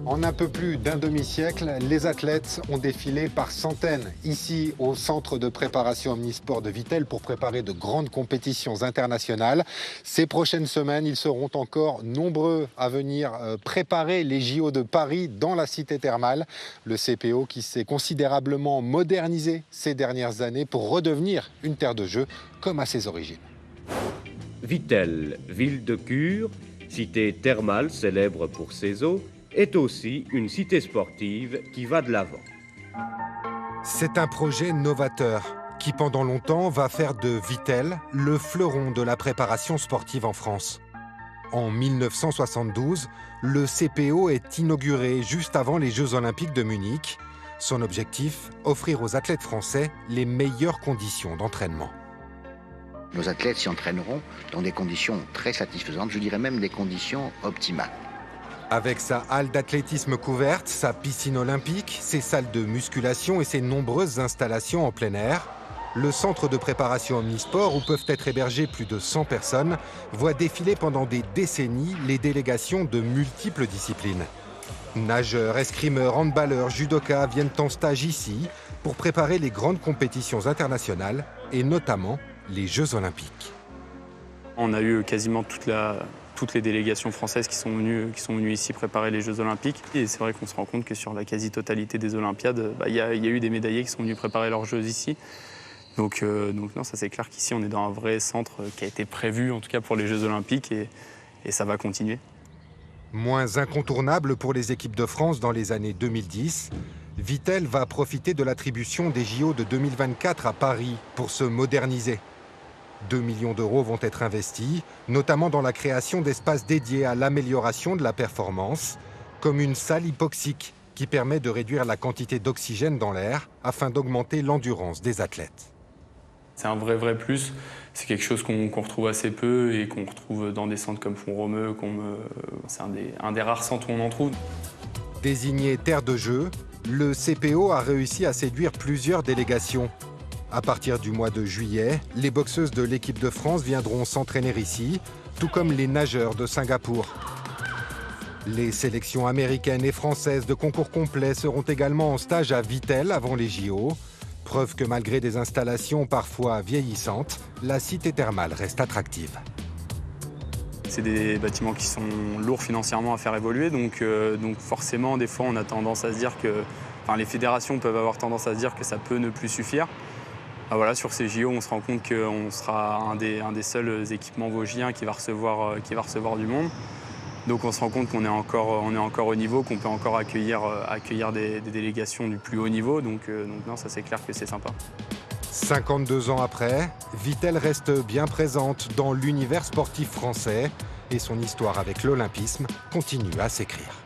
En un peu plus d'un demi-siècle, les athlètes ont défilé par centaines ici au centre de préparation omnisport de Vittel pour préparer de grandes compétitions internationales. Ces prochaines semaines, ils seront encore nombreux à venir préparer les JO de Paris dans la cité thermale. Le CPO qui s'est considérablement modernisé ces dernières années pour redevenir une terre de jeu comme à ses origines. Vittel, ville de cure, cité thermale célèbre pour ses eaux, est aussi une cité sportive qui va de l'avant. C'est un projet novateur qui, pendant longtemps, va faire de Vittel le fleuron de la préparation sportive en France. En 1972, le CPO est inauguré juste avant les Jeux Olympiques de Munich. Son objectif, offrir aux athlètes français les meilleures conditions d'entraînement. Nos athlètes s'y entraîneront dans des conditions très satisfaisantes, je dirais même des conditions optimales. Avec sa halle d'athlétisme couverte, sa piscine olympique, ses salles de musculation et ses nombreuses installations en plein air, le centre de préparation omnisport, où peuvent être hébergées plus de 100 personnes, voit défiler pendant des décennies les délégations de multiples disciplines. Nageurs, escrimeurs, handballeurs, judokas viennent en stage ici pour préparer les grandes compétitions internationales et notamment les Jeux Olympiques. On a eu quasiment toutes les délégations françaises qui sont venues ici préparer les Jeux Olympiques. Et c'est vrai qu'on se rend compte que sur la quasi-totalité des Olympiades, il y a eu des médaillés qui sont venus préparer leurs Jeux ici. Donc non, ça c'est clair qu'ici on est dans un vrai centre qui a été prévu en tout cas pour les Jeux Olympiques et ça va continuer. Moins incontournable pour les équipes de France dans les années 2010, Vittel va profiter de l'attribution des JO de 2024 à Paris pour se moderniser. 2 millions d'euros vont être investis, notamment dans la création d'espaces dédiés à l'amélioration de la performance, comme une salle hypoxique qui permet de réduire la quantité d'oxygène dans l'air afin d'augmenter l'endurance des athlètes. C'est un vrai plus, c'est quelque chose qu'on retrouve assez peu et qu'on retrouve dans des centres comme Font-Romeu, c'est un des rares centres où on en trouve. Désigné terre de jeu, le CPO a réussi à séduire plusieurs délégations. À partir du mois de juillet, les boxeuses de l'équipe de France viendront s'entraîner ici, tout comme les nageurs de Singapour. Les sélections américaines et françaises de concours complets seront également en stage à Vittel avant les JO. Preuve que malgré des installations parfois vieillissantes, la cité thermale reste attractive. C'est des bâtiments qui sont lourds financièrement à faire évoluer, donc forcément des fois on a tendance à se dire que, les fédérations peuvent avoir tendance à se dire que ça peut ne plus suffire. Voilà, sur ces JO, on se rend compte qu'on sera un des seuls équipements vosgiens qui va recevoir du monde. Donc on se rend compte qu'on est encore au niveau, qu'on peut encore accueillir des délégations du plus haut niveau. Donc non, ça c'est clair que c'est sympa. 52 ans après, Vittel reste bien présente dans l'univers sportif français et son histoire avec l'olympisme continue à s'écrire.